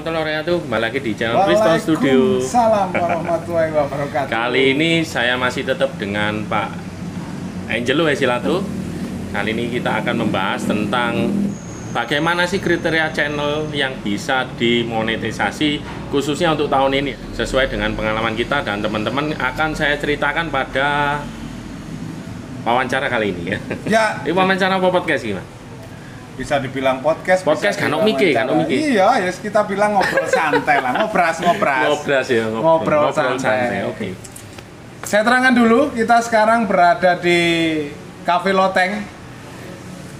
warahmatullahi wabarakatuh. Kembali lagi di channel Risto Studio. Waalaikumsalam warahmatullahi wabarakatuh. Kali ini saya masih tetap dengan Pak Angelo Esilato. Kali ini kita akan membahas tentang bagaimana sih kriteria channel yang bisa dimonetisasi khususnya untuk tahun ini. Sesuai dengan pengalaman kita dan teman-teman akan saya ceritakan pada wawancara kali ini ya. Ya. Ini wawancara apa podcast gimana? Bisa dibilang podcast. Podcast kan mikir, kan mikir. Iya, ya kita bilang ngobrol santai lah, ngobras. Ngobras ya, ngobrol santai. Oke. Saya terangkan dulu, kita sekarang berada di Cafe Loteng.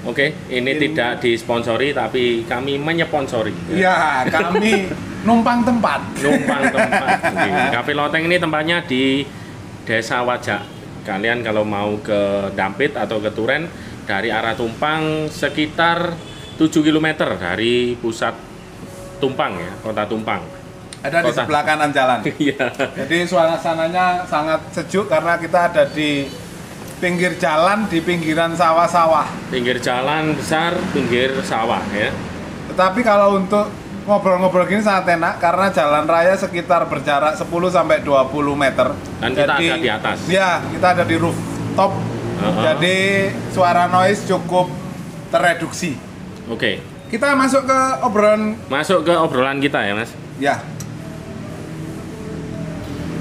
Oke, ini tidak disponsori tapi kami menyponsori. Iya, kami numpang tempat. Oke. Cafe Loteng ini tempatnya di Desa Wajak. Kalian kalau mau ke Dampit atau ke Turen dari arah Tumpang sekitar 7 km dari pusat Tumpang ya, kota Tumpang. Ada di sebelah kanan jalan. Iya. Jadi suasananya sangat sejuk karena kita ada di pinggir jalan, di pinggiran sawah-sawah. Pinggir jalan besar, pinggir sawah ya. Tetapi kalau untuk ngobrol-ngobrol gini sangat enak karena jalan raya sekitar berjarak 10-20 meter. Dan kita ada di atas. Iya, kita ada di rooftop. Jadi suara noise cukup tereduksi. Oke. Kita masuk ke obrolan. Masuk ke obrolan kita ya, Mas. Ya.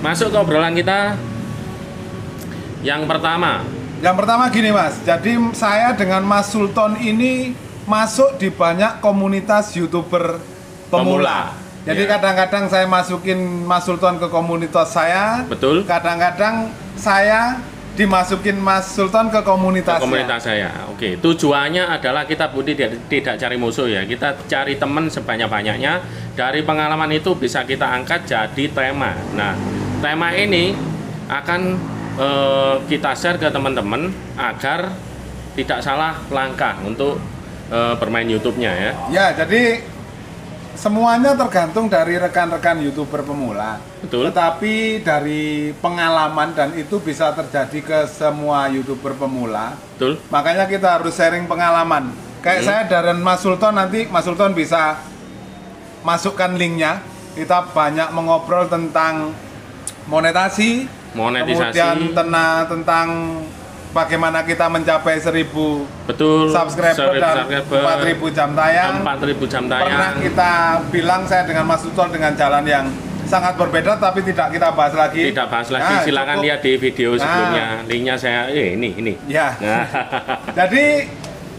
Masuk ke obrolan kita. Yang pertama. Yang pertama gini, Mas. Jadi saya dengan Mas Sultan ini masuk di banyak komunitas YouTuber pemula. Jadi kadang-kadang saya masukin Mas Sultan ke komunitas saya. Betul. Kadang-kadang saya dimasukin Mas Sultan ke komunitasnya. Komunitas saya. Oke. Tujuannya adalah kita tidak cari musuh ya. Kita cari teman sebanyak-banyaknya. Dari pengalaman itu bisa kita angkat jadi tema. Nah, tema ini akan kita share ke teman-teman agar tidak salah langkah untuk bermain YouTube-nya ya. Ya, jadi semuanya tergantung dari rekan-rekan YouTuber pemula. Betul. Tetapi dari pengalaman dan itu bisa terjadi ke semua YouTuber pemula. Betul. Makanya kita harus sharing pengalaman. Kayak saya dan Mas Sultan, nanti Mas Sultan bisa masukkan linknya. Kita banyak mengobrol tentang monetasi. Kemudian tentang bagaimana kita mencapai 1000 subscriber dan 4000 jam tayang. 4000 jam tayang. Pernah kita bilang saya dengan Mas Sultan dengan jalan yang sangat berbeda tapi tidak kita bahas lagi. Tidak bahas lagi. Nah, silakan lihat di video sebelumnya. Linknya saya ini. Ya. Nah. Jadi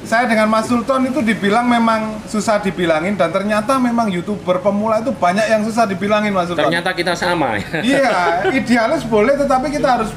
saya dengan Mas Sultan itu dibilang memang susah dibilangin dan ternyata memang YouTuber pemula itu banyak yang susah dibilangin, Mas Sultan. Ternyata kita sama. Iya, idealis boleh tetapi kita harus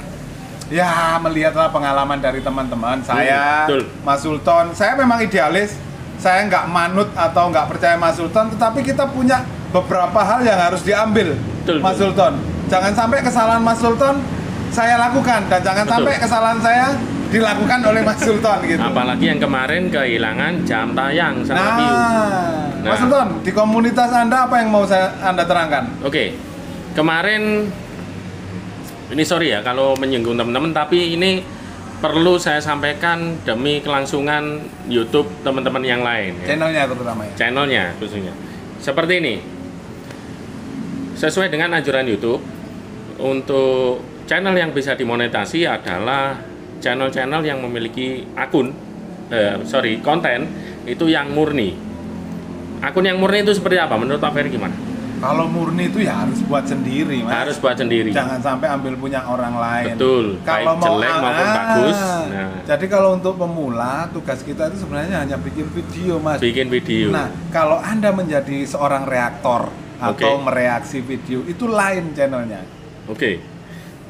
ya melihatlah pengalaman dari teman-teman saya, Mas Sultan. Saya memang idealis, saya nggak manut atau nggak percaya Mas Sultan, tetapi kita punya beberapa hal yang harus diambil, Mas Sultan. Jangan sampai kesalahan Mas Sultan saya lakukan dan jangan sampai kesalahan saya dilakukan oleh Mas Sultan gitu. Apalagi yang kemarin kehilangan jam tayang sama view. Mas Sultan, di komunitas Anda apa yang mau Anda terangkan? Oke. Kemarin ini sorry ya kalau menyinggung teman-teman, tapi ini perlu saya sampaikan demi kelangsungan YouTube teman-teman yang lain ya. Channelnya terutama ya. Channelnya khususnya. Seperti ini. Sesuai dengan anjuran YouTube, untuk channel yang bisa dimonetasi adalah channel-channel yang memiliki konten itu yang murni. Akun yang murni itu seperti apa? Menurut Pak Ferry gimana? Kalau murni itu ya harus buat sendiri, Mas. Harus buat sendiri. Jangan sampai ambil punya orang lain. Betul. Kalau baik jelek maupun bagus. Nah. Jadi kalau untuk pemula, tugas kita itu sebenarnya hanya bikin video, Mas. Bikin video. Nah, kalau Anda menjadi seorang reaktor atau mereaksi video, itu lain channelnya. Oke.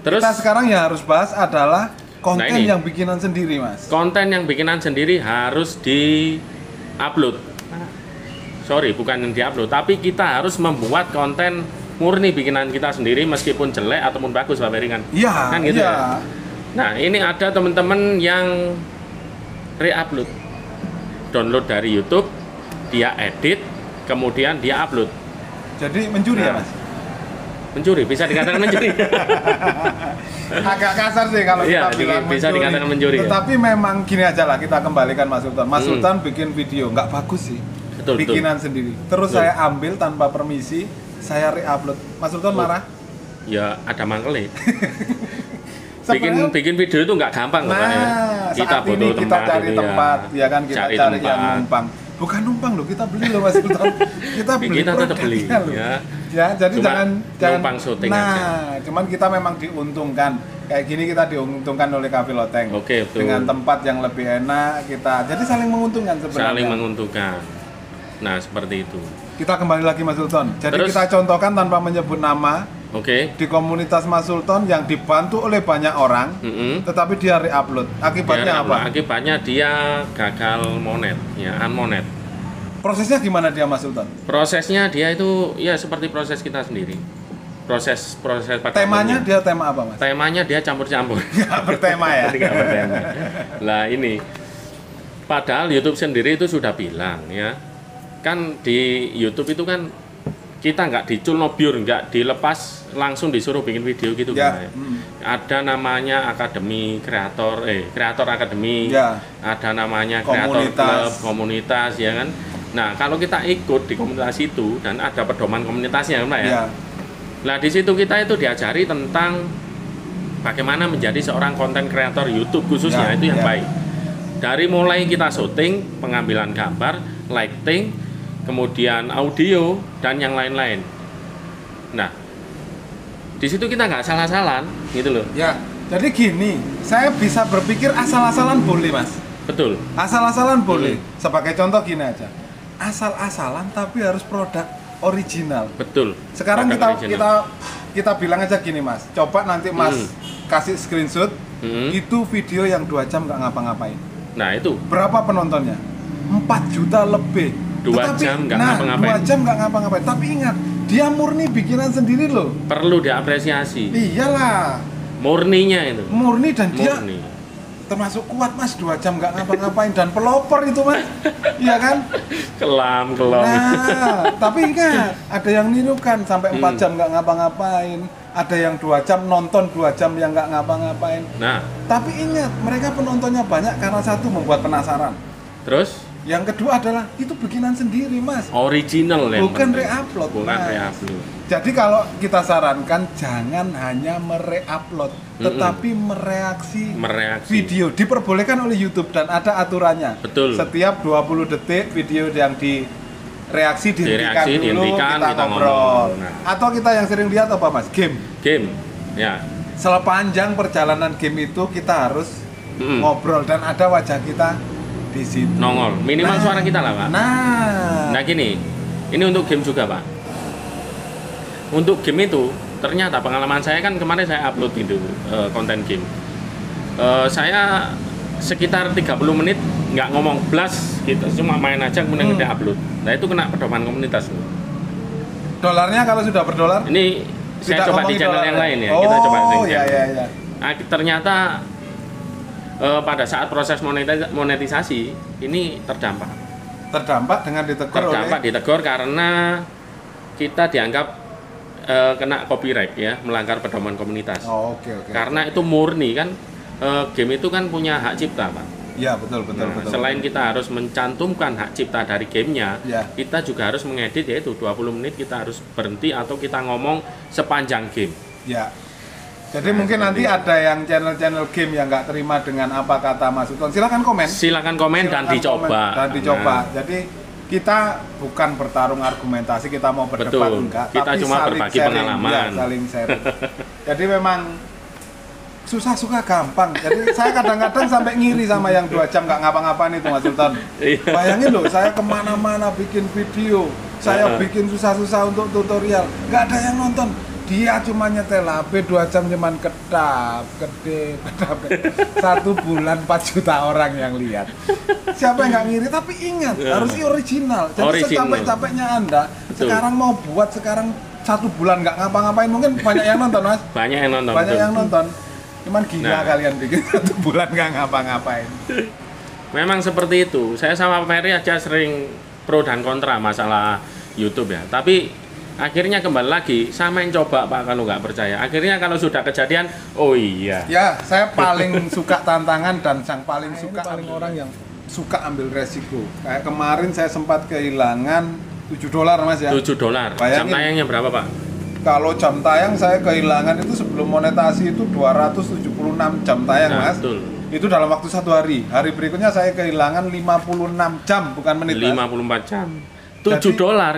Terus kita sekarang yang harus bahas adalah konten yang bikinan sendiri, Mas. Konten yang bikinan sendiri harus di-upload. Sorry, bukan yang di-upload, tapi kita harus membuat konten murni bikinan kita sendiri meskipun jelek ataupun bagus, Pak Ferry kan? Iya, kan gitu ya. Nah, ini ada teman-teman yang re-upload. Download dari YouTube, dia edit, kemudian dia upload. Jadi mencuri ya, Mas? Mencuri, bisa dikatakan mencuri. Agak kasar sih kalau kita bilang bisa mencuri. Dikatakan mencuri. Tetapi memang gini aja lah, kita kembalikan Mas Sultan. Mas Sultan bikin video nggak bagus sih. bikinan sendiri. Terus saya ambil tanpa permisi, saya re-upload. Mas Sultan marah? Ya ada mangkel bikin video itu nggak gampang. Nah, kita butuh tempat, kita cari tempat, ya kan, kita cari yang numpang. Bukan numpang loh, kita beli loh Mas Sultan. Kita beli produknya loh. Ya, jadi jangan numpang syuting aja. Cuman kita memang diuntungkan. Kayak gini kita diuntungkan oleh Cafe Loteng. Oke, betul. Dengan tempat yang lebih enak kita. Jadi saling menguntungkan sebenarnya. Saling menguntungkan. Nah, seperti itu. Kita kembali lagi Mas Sultan. Jadi terus, kita contohkan tanpa menyebut nama. Di komunitas Mas Sultan yang dibantu oleh banyak orang, tetapi dia re-upload. Akibatnya apa? Akibatnya dia gagal monet, ya, unmonet. Prosesnya gimana dia Mas Sultan? Prosesnya dia itu ya seperti proses kita sendiri. Proses temanya dia tema apa Mas? Temanya dia campur-campur. Nggak bertema ya? Nggak bertema. Lah ini, padahal YouTube sendiri itu sudah bilang ya, kan di YouTube itu kan kita nggak dicul nobiur, nggak dilepas langsung disuruh bikin video gitu kan ya. Ada namanya akademi kreator akademi, ada namanya kreator klub, komunitas ya kan. Nah kalau kita ikut di komunitas itu dan ada pedoman komunitasnya kan ya. Nah di situ kita itu diajari tentang bagaimana menjadi seorang konten kreator YouTube khususnya itu yang baik. Dari mulai kita syuting, pengambilan gambar, lighting, kemudian audio dan yang lain-lain. Nah, di situ kita nggak salah-salan, gitu loh. Ya, jadi gini, saya bisa berpikir asal-asalan boleh, Mas. Betul. Asal-asalan boleh. Sebagai contoh gini aja, asal-asalan tapi harus produk original. Betul. Sekarang kita bilang aja gini, Mas. Coba nanti Mas kasih screenshot, itu video yang 2 jam nggak ngapa-ngapain. Nah itu. Berapa penontonnya? 4 juta lebih. 2 jam nggak ngapa-ngapain. 2 jam nggak ngapa-ngapain. Tapi ingat, dia murni bikinan sendiri loh. Perlu diapresiasi. Iyalah. Murninya itu. Murni dan dia termasuk kuat Mas, 2 jam nggak ngapa-ngapain dan pelopor itu Mas. Iya kan? Kelam. Nah, tapi ingat, ada yang nirukan sampai 4 jam nggak ngapa-ngapain. Ada yang 2 jam nonton 2 jam yang nggak ngapa-ngapain. Nah, tapi ingat, mereka penontonnya banyak karena satu membuat penasaran. Terus? Yang kedua adalah itu bikinan sendiri Mas. Original ya. Bukan re-upload. Bukan re-upload. Jadi kalau kita sarankan jangan hanya mere-upload, tetapi mereaksi video. Diperbolehkan oleh YouTube dan ada aturannya. Betul. Setiap 20 detik video yang direaksi dihentikan dulu, kita ngobrol. Nah. Atau kita yang sering lihat apa Mas? Game, ya. Sepanjang perjalanan game itu kita harus ngobrol dan ada wajah kita di situ. Nongol, minimal suara kita lah Pak. Nah gini, ini untuk game juga Pak. Untuk game itu, ternyata pengalaman saya kan kemarin saya upload itu konten game. Saya sekitar 30 menit nggak ngomong blas gitu, cuma main aja kemudian kita upload. Nah itu kena pedoman komunitas. Dolarnya kalau sudah berdolar? Ini saya coba di channel yang lain ya. Kita coba di channel. Nah, ternyata pada saat proses monetisasi ini terdampak. Terdampak dengan ditegur karena kita dianggap kena copyright ya, melanggar pedoman komunitas. Oke. Karena itu murni kan, game itu kan punya hak cipta Pak. Iya betul. Selain kita harus mencantumkan hak cipta dari gamenya, kita juga harus mengedit, yaitu 20 menit kita harus berhenti atau kita ngomong sepanjang game. Ya. Jadi mungkin nanti ada yang channel-channel game yang nggak terima dengan apa kata Mas Sultan, silakan komen dan dicoba. Jadi kita bukan bertarung argumentasi, kita mau berdebat enggak, kita tapi cuma berbagi pengalaman. Saling sharing. Jadi memang susah suka gampang. Jadi saya kadang-kadang sampai ngiri sama yang 2 jam nggak ngapa-ngapain itu Mas Sultan. Bayangin loh, saya kemana-mana bikin video, saya bikin susah-susah untuk tutorial, nggak ada yang nonton. Dia cuma nyetel HP 2 jam cuman kedap. 1 bulan 4 juta orang yang lihat. Siapa yang nggak ngiri? Tapi ingat, harus original. Jadi secapek-capeknya Anda sekarang mau buat 1 bulan nggak ngapa-ngapain, mungkin banyak yang nonton Mas. Banyak yang nonton. Cuman gila kalian bikin 1 bulan nggak ngapa-ngapain. Memang seperti itu. Saya sama Ferry aja sering pro dan kontra masalah YouTube ya. Tapi akhirnya kembali lagi, sama yang coba Pak kalau nggak percaya. Akhirnya kalau sudah kejadian, oh iya. Ya, saya paling suka tantangan dan yang paling suka orang yang suka ambil resiko. Kayak kemarin saya sempat kehilangan $7 Mas ya. $7. Jam tayangnya berapa Pak? Kalau jam tayang saya kehilangan itu sebelum monetasi itu 276 jam tayang Mas. Betul. Itu dalam waktu 1 hari. Hari berikutnya saya kehilangan 56 jam, bukan menit. 54 jam. $7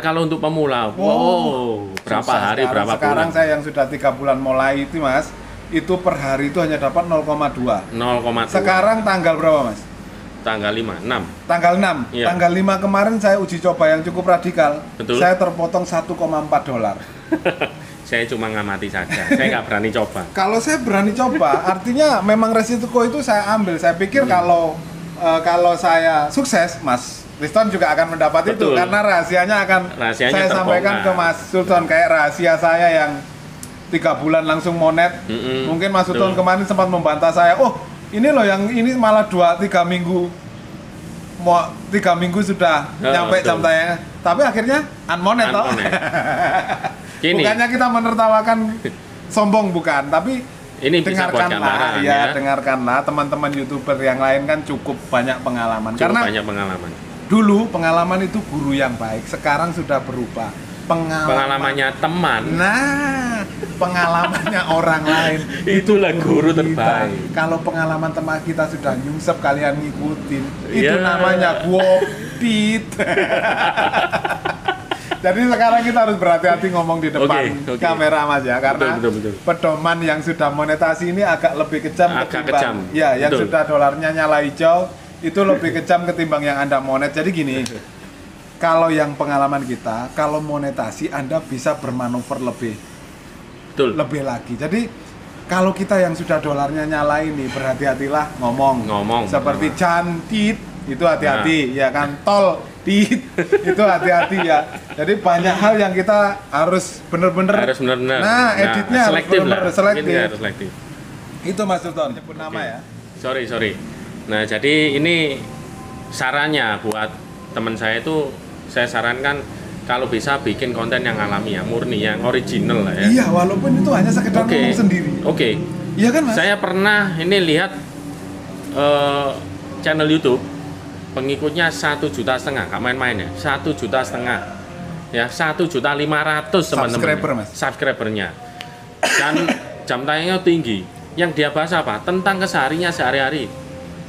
kalau untuk pemula. Wow, berapa hari sekarang, berapa sekarang bulan? saya yang sudah 3 bulan mulai itu Mas, itu per hari itu hanya dapat 0,2. 0,2. Sekarang tanggal berapa Mas? Tanggal 5, 6. Tanggal 6. Iya. Tanggal 5 kemarin saya uji coba yang cukup radikal. Betul. Saya terpotong $1,4. Saya cuma ngamati saja. Saya nggak berani coba. Kalau saya berani coba, artinya memang resiko itu saya ambil. Saya pikir kalau saya sukses, Mas Liston juga akan mendapat Betul. itu karena rahasianya akan saya sampaikan ke Mas Sultan, kayak rahasia saya yang 3 bulan langsung monet. Mungkin Mas Sultan kemarin sempat membantah saya, oh ini loh yang ini malah 2-3 minggu, mau 3 minggu sudah nyampe jam tayangnya, tapi akhirnya unmonet toh. Bukannya kita menertawakan sombong, bukan, tapi ini dengarkanlah, ya dengarkanlah teman-teman YouTuber yang lain kan cukup banyak pengalaman. Karena banyak pengalaman. Dulu pengalaman itu guru yang baik, sekarang sudah berubah. Pengalamannya teman. Nah, pengalamannya orang lain itulah guru terbaik. Kalau pengalaman teman kita sudah nyungsep, kalian ngikutin. Itu namanya gopit. Jadi sekarang kita harus berhati-hati ngomong di depan kamera Mas ya, karena betul. Pedoman yang sudah monetasi ini agak lebih kejam ketimbang ya yang sudah dolarnya nyala hijau itu lebih kejam ketimbang yang Anda monet. Jadi gini, kalau yang pengalaman kita, kalau monetasi Anda bisa bermanuver lebih lagi. Jadi kalau kita yang sudah dolarnya nyala ini, berhati-hatilah ngomong. Seperti cantit itu hati-hati, ya kan, tol itu hati-hati ya. Jadi banyak hal yang kita harus benar-benar. Nah, editnya harus benar-benar selektif. Itu Mas Sultan, sebut nama ya. Sorry. Nah, jadi ini sarannya buat teman saya itu, saya sarankan kalau bisa bikin konten yang alami ya, murni, yang original lah ya. Iya, walaupun itu hanya sekedar ngomong sendiri. Iya kan Mas? Saya pernah ini lihat channel YouTube pengikutnya 1,5 juta, nggak main-main ya, 1,5 juta ya, 1.500.000 teman-teman subscribernya, dan jam tayangnya tinggi. Yang dia bahas apa? Tentang kesehariannya sehari-hari.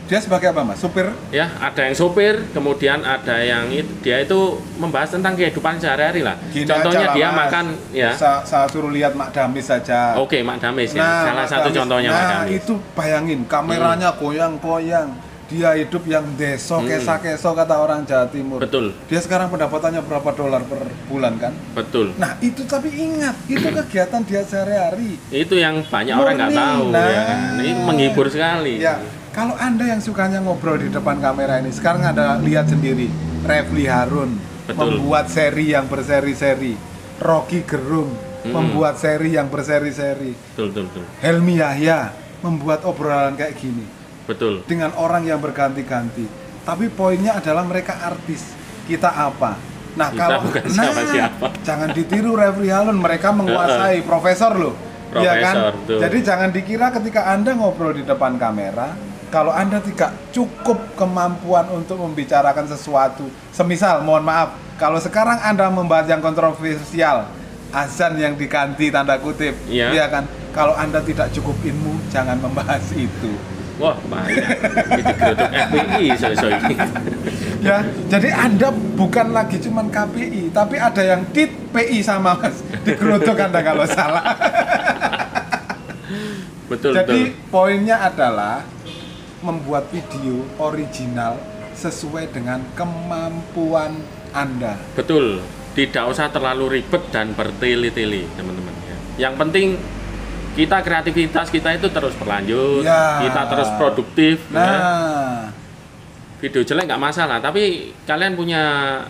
Dia sebagai apa Mas? Supir? Ya, ada yang supir, kemudian ada yang dia itu membahas tentang kehidupan sehari-hari lah. Gini contohnya aja, dia Mas. makan ya. Saya suruh lihat Mak Damis saja. Mak Damis ya. Salah satu contohnya Mak Damis. Itu bayangin, kameranya goyang-goyang. Dia hidup yang deso, kesa-keso kata orang Jawa Timur. Betul. Dia sekarang pendapatannya berapa dolar per bulan kan? Betul. Nah itu, tapi ingat, itu kegiatan dia sehari-hari. Itu yang banyak orang nggak tahu. Ya. Ini menghibur sekali. Ya, kalau Anda yang sukanya ngobrol di depan kamera ini, sekarang Anda lihat sendiri, Refli Harun membuat seri yang berseri-seri, Rocky Gerung membuat seri yang berseri-seri, betul. Helmi Yahya membuat obrolan kayak gini. Betul. Dengan orang yang berganti-ganti. Tapi poinnya adalah mereka artis. Kita apa? Nah, kita kalau bukan siapa. Jangan ditiru Refli Harun, mereka menguasai, profesor loh. Iya kan? Jadi jangan dikira ketika Anda ngobrol di depan kamera, kalau Anda tidak cukup kemampuan untuk membicarakan sesuatu. Semisal, mohon maaf, kalau sekarang Anda membahas yang kontroversial, azan yang diganti tanda kutip, iya kan? Kalau Anda tidak cukup ilmu, jangan membahas itu. Wah, bahaya. Itu geruduk FPI soal ini. Ya, jadi Anda bukan lagi cuman KPI, tapi ada yang tit PI sama Mas. Digeruduk Anda kalau salah. Betul. Jadi poinnya adalah membuat video original sesuai dengan kemampuan Anda. Betul. Tidak usah terlalu ribet dan bertele-tele, teman-teman. Yang penting kita kreativitas kita itu terus berlanjut, kita terus produktif. Nah, video jelek nggak masalah, tapi kalian punya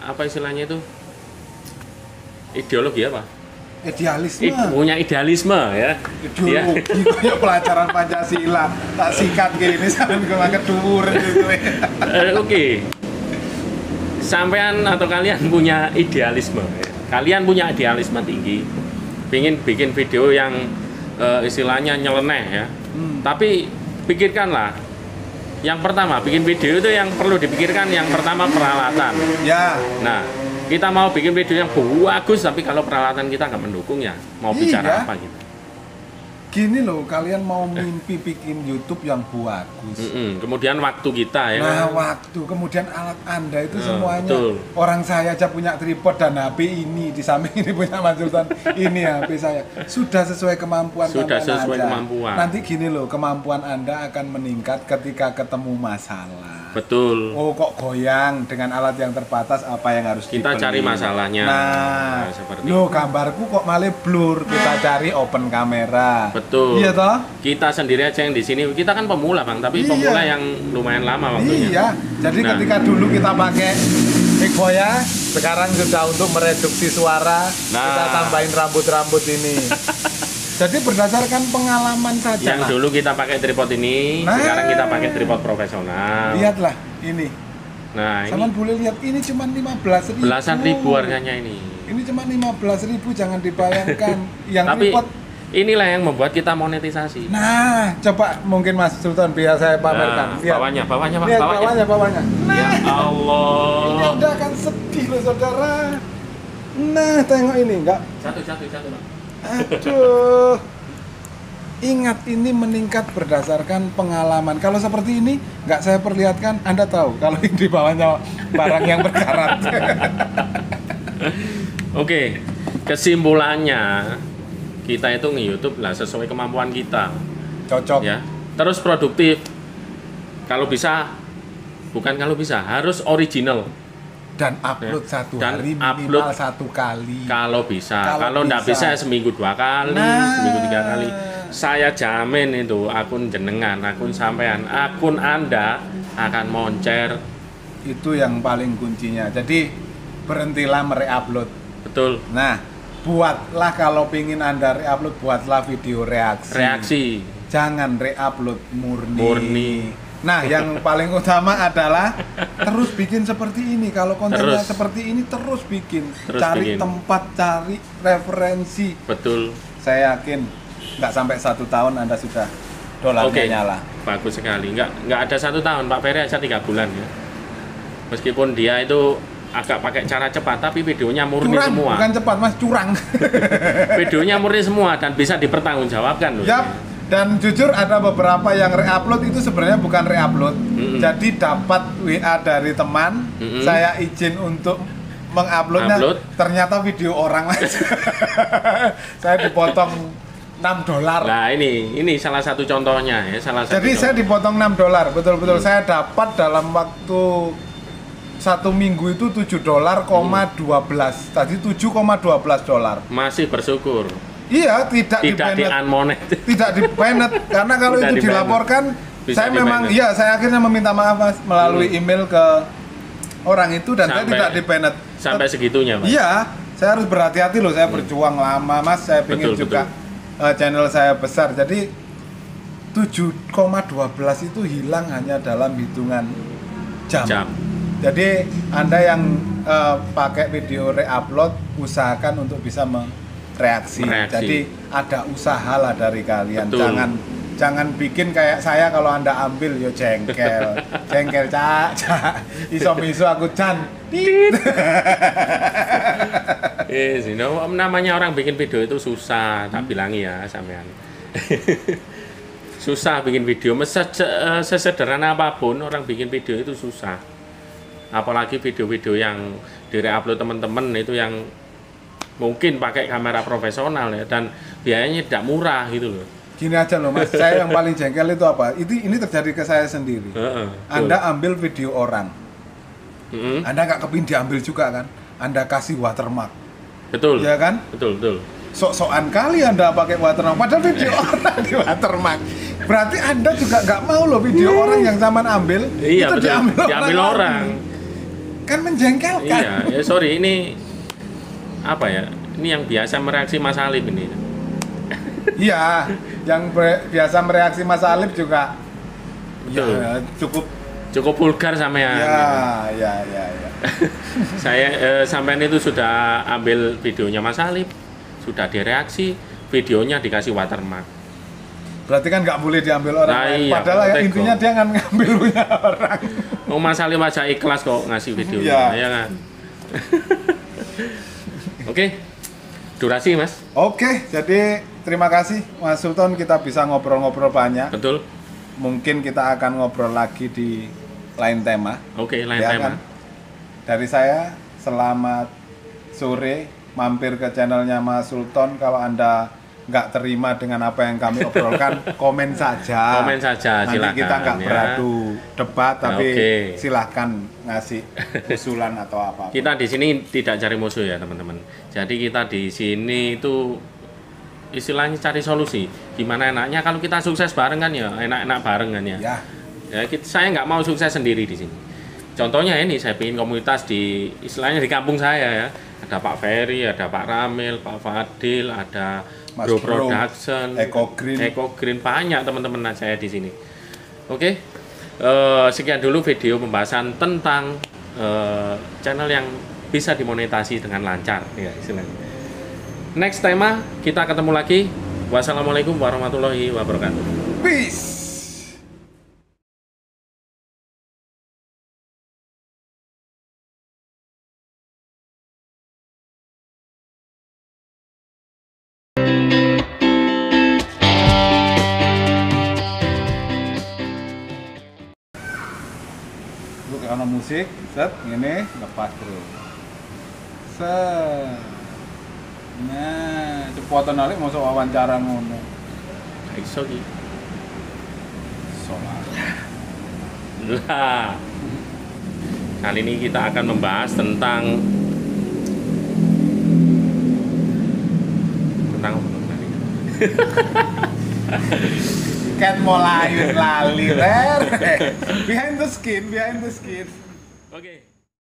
apa istilahnya itu, ideologi apa? Idealisme. Punya idealisme ya. Ideologi kayak pelajaran Pancasila, tak sikat gini sampai ke dhuwur gitu. Oke. Sampean atau kalian punya idealisme. Kalian punya idealisme tinggi, pengen bikin video yang istilahnya nyeleneh ya. Tapi pikirkanlah Yang pertama, bikin video itu yang perlu dipikirkan yang pertama peralatan. Ya. Nah, kita mau bikin video yang bagus, tapi kalau peralatan kita nggak mendukung ya, mau bicara apa gitu. Gini loh, kalian mau mimpi bikin YouTube yang bagus. Kemudian waktu kita ya. Nah, waktu, kemudian alat Anda itu semuanya. Betul. Orang saya aja punya tripod dan HP ini, di samping ini punya Mas Sultan, ini HP saya. Sudah sesuai kemampuan Sudah sesuai aja. kemampuan. Nanti gini loh, kemampuan Anda akan meningkat ketika ketemu masalah. Betul. Oh, kok goyang dengan alat yang terbatas, apa yang harus kita dibeli? cari masalahnya. Nah, seperti loh gambarku kok malah blur, kita cari open kamera. Betul. Iya toh? Kita sendiri aja yang di sini. Kita kan pemula, Bang, tapi pemula yang lumayan lama waktunya. Iya. Jadi ketika dulu kita pakai mic Boya, sekarang sudah untuk mereduksi suara, kita tambahin rambut-rambut ini. Jadi berdasarkan pengalaman saja. Yang dulu kita pakai tripod ini, sekarang kita pakai tripod profesional. Lihatlah ini. Nah, Saman boleh lihat ini cuma 15.000. Belasan ribu harganya ini. Ini cuma 15.000, jangan dibayangkan. Yang tapi tripod inilah yang membuat kita monetisasi. Nah, coba mungkin Mas Sultan biar saya pamerkan. Lihat. Bawahnya, Pak. Lihat bawahnya. Nah, ya Allah. Ini Anda akan sedih loh, saudara. Nah, tengok ini, enggak? Satu, Pak. Aduh. Ingat, ini meningkat berdasarkan pengalaman. Kalau seperti ini, nggak saya perlihatkan, Anda tahu kalau di bawahnya barang yang berkarat. Oke, kesimpulannya kita itu nge-YouTube lah sesuai kemampuan kita. Cocok. Ya. Terus produktif. Kalau bisa, harus original. Dan upload satu Dan hari minimal satu kali. Kalau bisa. Kalau nggak bisa seminggu 2 kali, seminggu 3 kali. Saya jamin itu akun jenengan, akun sampean, akun Anda akan moncer. Itu yang paling kuncinya. Jadi berhentilah mereupload. Betul. Nah, buatlah kalau pingin Anda reupload, buatlah video reaksi. Jangan reupload murni. Nah, yang paling utama adalah terus bikin seperti ini. Kalau kontennya seperti ini, terus bikin. Cari tempat, cari referensi. Betul. Saya yakin nggak sampai 1 tahun Anda sudah dolarnya nyala. Bagus sekali. Nggak ada 1 tahun, Pak Ferry aja 3 bulan ya. Meskipun dia itu agak pakai cara cepat, tapi videonya murni semua. Bukan cepat, Mas, curang. Videonya murni semua dan bisa dipertanggungjawabkan loh. Yap. Dan jujur ada beberapa yang reupload itu sebenarnya bukan reupload. Jadi dapat WA dari teman, saya izin untuk menguploadnya, ternyata video orang aja. Saya dipotong $6. Nah, ini salah satu contohnya ya, Jadi saya dipotong $6, betul-betul. Saya dapat dalam waktu 1 minggu itu $7,12. Tadi $7,12. Masih bersyukur. Iya, tidak di-banned karena kalau itu dilaporkan saya memang saya akhirnya meminta maaf, Mas, melalui email ke orang itu dan saya tidak di-banned. Sampai segitunya, Mas. Iya, saya harus berhati-hati loh, saya berjuang lama, Mas, saya ingin juga channel saya besar. Jadi 7,12 itu hilang hanya dalam hitungan jam. Jadi Anda yang pakai video reupload, usahakan untuk bisa reaksi. Jadi ada usaha lah dari kalian. Jangan bikin kayak saya, kalau Anda ambil yo jengkel, cak. Iso aku cantik. Namanya orang bikin video itu susah, tak bilangi ya sampean. Susah bikin video, sesederhana apapun orang bikin video itu susah. Apalagi video-video yang di-upload teman-teman itu yang mungkin pakai kamera profesional ya, dan biayanya tidak murah gitu loh. Gini aja loh, Mas, saya yang paling jengkel itu apa? Ini terjadi ke saya sendiri. Anda ambil video orang, Anda nggak kepingin diambil juga kan? Anda kasih watermark. Betul. Ya kan? Betul. Sok-sokan kali Anda pakai watermark, padahal video orang di watermark. Berarti Anda juga nggak mau loh video orang yang zaman ambil, itu betul. diambil orang. Kan menjengkelkan. Iya, sorry, ini apa ya? Ini yang biasa mereaksi Mas Alif ini. Iya, yang biasa mereaksi Mas Alif juga. Betul. Ya, cukup vulgar sampean. Ya. Saya sampean itu sudah ambil videonya Mas Alif, sudah direaksi, videonya dikasih watermark. Berarti kan nggak boleh diambil orang nah, lain. Iya, Padahal ya intinya dia kan ngambil punya orang. Mas Salim aja ikhlas kok ngasih video. Ya kan. Oke. Durasi Mas. Oke, jadi terima kasih Mas Sultan, kita bisa ngobrol-ngobrol banyak. Betul. Mungkin kita akan ngobrol lagi di lain tema. Oke, lain tema. Kan? Dari saya, selamat sore, mampir ke channelnya Mas Sultan. Kalau Anda nggak terima dengan apa yang kami obrolkan, komen saja. Komen saja, nanti silakan. Kita nggak beradu debat, tapi silahkan ngasih usulan atau apa. Kita di sini tidak cari musuh ya teman-teman. Jadi kita di sini itu istilahnya cari solusi. Gimana enaknya kalau kita sukses bareng kan ya, enak-enak bareng kan ya. Saya nggak mau sukses sendiri di sini. Contohnya ini, saya ingin komunitas di istilahnya di kampung saya ya. Ada Pak Ferry, ada Pak Ramil, Pak Fadil, ada Bro Production, Eco Green, banyak teman-teman saya di sini. Oke, sekian dulu video pembahasan tentang channel yang bisa dimonetasi dengan lancar, ya istilahnya. Next tema kita ketemu lagi. Wassalamualaikum warahmatullahi wabarakatuh. Peace. Karena musik, set, ini lepas terus. Set. Nah, cepotan alik masuk wawancara ngono. Iso ki. Solar. Lah. Kali ini kita akan membahas tentang apa tadi? Cat mulai lali rer. Behind the skin. Oke.